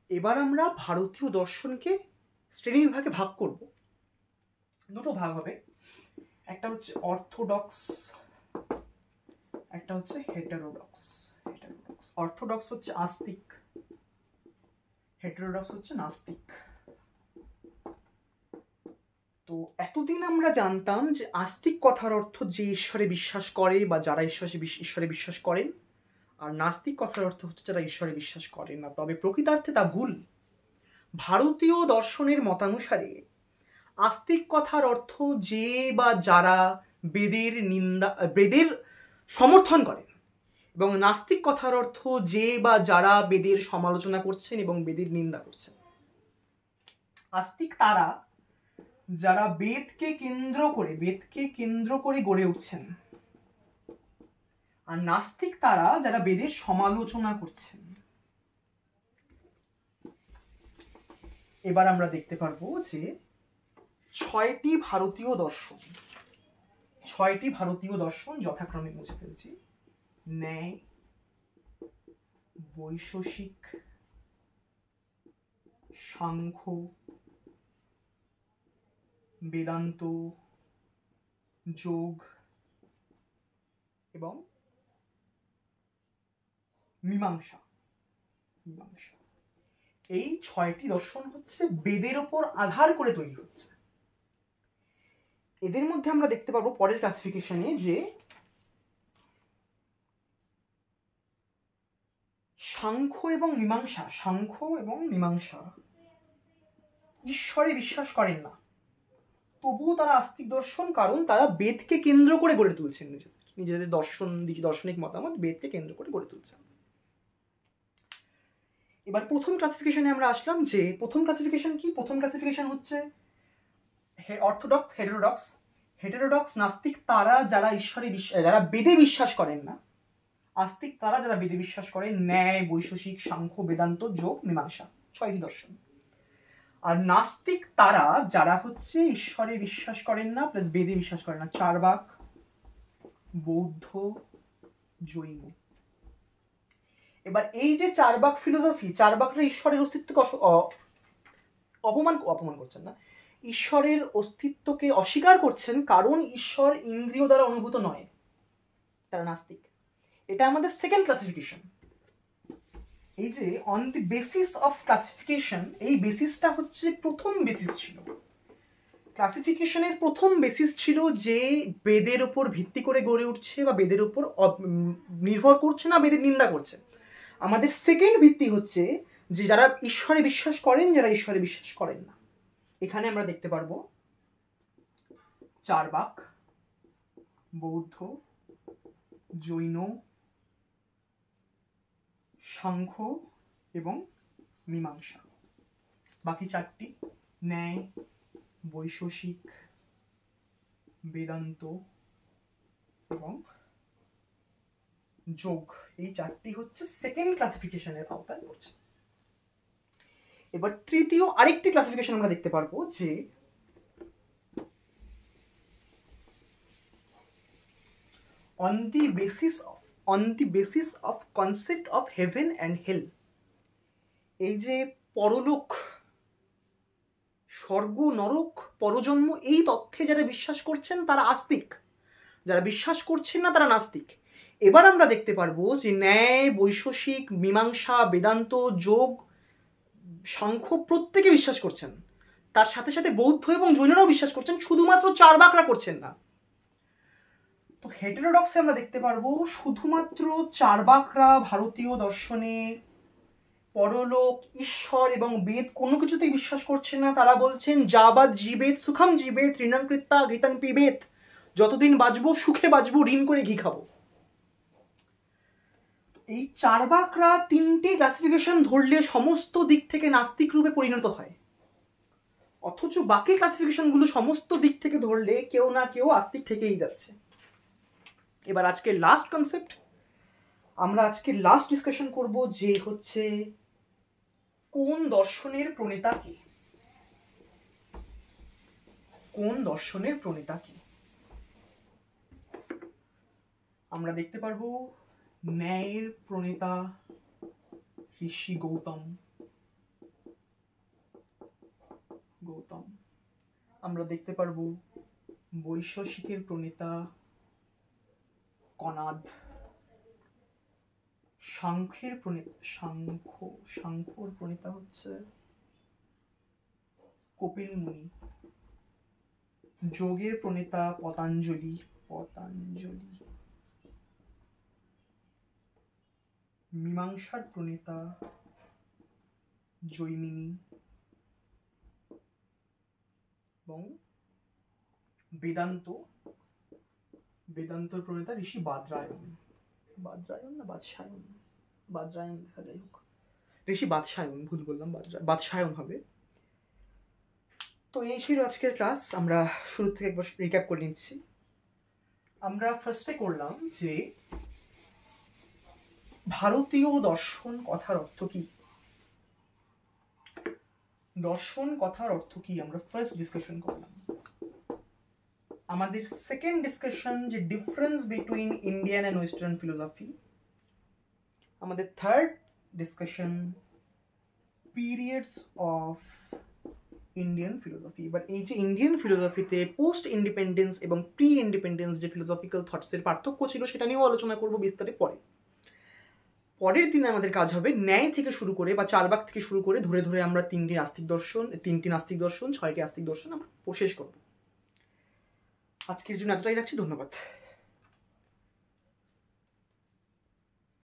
এবার আমরা ভারতীয় দর্শনকে শ্রেণীবিভাগে ভাগ করব। দুটো ভাগ হবে, একটা হচ্ছে অর্থোডক্স, একটা হচ্ছে হেটেরোডক্স। অর্থোডক্স হচ্ছে আস্তিক, হেটেরোডক্স হচ্ছে নাস্তিক। তো এতদিন আমরা জানতাম যে আস্তিক কথার অর্থ যে ঈশ্বরে বিশ্বাস করে বা যারা ঈশ্বরে বিশ্বাস করেন, আর নাস্তিক কথার অর্থ হচ্ছে যারা ঈশ্বরে বিশ্বাস করেন না। তবে প্রকৃতার্থে তা ভুল। ভারতীয় দর্শনের মতানুসারে আস্তিক কথার অর্থ যে বা যারা বেদের সমর্থন করেন, এবং নাস্তিক কথার অর্থ যে বা যারা বেদের সমালোচনা করছেন এবং বেদের নিন্দা করছেন। আস্তিক তারা যারা বেদকে কেন্দ্র করে গড়ে উঠছেন, আর নাস্তিক তারা যারা বেদের সমালোচনা করছেন। এবার আমরা দেখতে পারবো যে ছয়টি ভারতীয় দর্শন যথাক্রমে মুছে ফেলছি: ন্যায়, বৈশেষিক, সাংখ্য, বেদান্ত, যোগ এবং মীমাংসা। এই ছয়টি দর্শন হচ্ছে বেদের ওপর আধার করে তৈরি হচ্ছে। এদের মধ্যে আমরা দেখতে পাবো পরের ক্লাসিফিকেশনে যে সাংখ্য এবং মীমাংসা ঈশ্বরে বিশ্বাস করেন না, তবুও তারা আস্তিক দর্শন, কারণ তারা বেদকে কেন্দ্র করে গড়ে তুলছেন, নিজেদের দার্শনিক মতামত বেদকে কেন্দ্র করে গড়ে তুলছেন। এবার প্রথম ক্লাসিফিকেশনে আমরা আসলাম, যে প্রথম ক্লাসিফিকেশন কি? প্রথম ক্লাসিফিকেশন হচ্ছে অর্থোডক্স, হেটেরোডক্স নাস্তিক তারা যারা যারা বেদে বিশ্বাস করেন না, আস্তিক তারা যারা বেদে বিশ্বাস করেন, ন্যায়, বৈশেষিক, সাংখ্য, বেদান্ত, যোগ, মীমাংসা, ছয়টি দর্শন। আর নাস্তিক তারা যারা হচ্ছে ঈশ্বরে বিশ্বাস করেন না প্লাস বেদে বিশ্বাস করেন না, চার্বাক, বৌদ্ধ, জৈন। এবার এই যে চার্বাক ফিলোসফি, চার্বাকরা ঈশ্বরের অস্তিত্বকে অপমান করছেন না, ঈশ্বরের অস্তিত্বকে অস্বীকার করছেন, কারণ ঈশ্বর ইন্দ্রিয় দ্বারা অনুভূত নয়, তারা নাস্তিক। এটা আমাদের সেকেন্ড ক্লাসিফিকেশন। এই যে on the basis of classification, এই বেসিসটা হচ্ছে প্রথম বেসিস ছিল। ক্লাসিফিকেশনের প্রথম বেসিস ছিল যে বেদের উপর ভিত্তি করে গড়ে উঠছে বা বেদের উপর নির্ভর করছে না, বেদের নিন্দা করছে। আমাদের সেকেন্ড ভিত্তি হচ্ছে যে যারা ঈশ্বরে বিশ্বাস করেন, যারা ঈশ্বরে বিশ্বাস করেন না। এখানে আমরা দেখতে পারবো চার্বাক, বৌদ্ধ, জৈন, সাংখ্য এবং মীমাংসা। বাকি চারটি ন্যায়, বৈশেষিক, বেদান্ত এবং যোগ, এই চারটি হচ্ছে সেকেন্ড ক্লাসিফিকেশনের আওতায় পড়ছে। এবার তৃতীয় আরেকটি ক্লাসিফিকেশন আমরা দেখতে পারবো, যে on the basis of concept of heaven and hell, এই যে পরলোক, স্বর্গ, নরক, পরজন্ম, এই তথ্যে যারা বিশ্বাস করছেন তারা আস্তিক, যারা বিশ্বাস করছেন না তারা নাস্তিক। এবার আমরা দেখতে পারবো যে ন্যায়, বৈশেষিক, মীমাংসা, বেদান্ত, যোগ, সাংখ্য প্রত্যেকে বিশ্বাস করছেন, তার সাথে সাথে বৌদ্ধ এবং জৈনরাও বিশ্বাস করছেন, শুধুমাত্র চার্বাকরা করছেন না। তো হেটেরোডক্সে আমরা দেখতে পারবো শুধুমাত্র চার্বাকরা ভারতীয় দর্শনে পরলোক, ঈশ্বর এবং বেদ কোনো কিছুতেই বিশ্বাস করছেন না। তারা বলছেন যাবাদ জীবেত সুখম জীবেত ঋণং কৃত্তা ঘৃতং পিবেত, যতদিন বাঁচবো সুখে বাঁচবো, ঋণ করে ঘি খাবো। এই চার্বাকরা তিনটি ক্লাসিফিকেশন ধরলে সমস্ত দিক থেকে নাস্তিক রূপে পরিণত হয়, অথচ বাকি ক্লাসিফিকেশন গুলো সমস্ত দিক থেকে ধরলে কেউ না কেউ আস্তিক থেকেই যাচ্ছে। এবার আজকে লাস্ট কনসেপ্ট, আমরা আজকে লাস্ট ডিসকাশন করব, যে হচ্ছে কোন দর্শনের প্রণেতা কি। আমরা দেখতে পারবো ন্যায়ের প্রণেতা ঋষি গৌতম, আমরা দেখতে পারবো বৈশেষিকের প্রণেতা কনাদ, সাংখ্যের সাংখ্যর প্রণেতা হচ্ছে কপিল মুনি, যোগের প্রণেতা পতঞ্জলি, মীমাংসার প্রণেতা জৈমিনী এবং বেদান্তর প্রণেতা ঋষি বাদরায়ণ না বাদরায়ণ লেখা, যাই হোক ঋষি বাদশায়ন, ভুল বললাম, বাদশায়ন হবে। তো এই ছিল আজকের ক্লাস। আমরা শুরু থেকে একবার রিক্যাপ করে নিচ্ছি। আমরা ফার্স্টে করলাম যে ভারতীয় দর্শন কথার অর্থ কি। দর্শন কথার অর্থ কি আমরা ফার্স্ট ডিসকাশন করলাম। আমাদের সেকেন্ড ডিসকাশন যে difference between Indian and western philosophy. আমাদের third discussion periods of Indian philosophy. এবার এই যে ইন্ডিয়ান ফিলোসফিতে পোস্ট ইন্ডিপেন্ডেন্স এবং প্রি ইন্ডিপেন্ডেন্স যে ফিলোসফিক্যাল থটসের পার্থক্য ছিল সেটা নিয়েও আলোচনা করব বিস্তারে পরে। পরের দিনে আমাদের কাজ হবে ন্যায় থেকে শুরু করে বা চারবাক থেকে শুরু করে ধরে ধরে আমরা তিনটি নাস্তিক দর্শন, 6টি আস্তিক দর্শন আমরা শেষ করব। আজকের জন্য এতটাই রাখছি, ধন্যবাদ।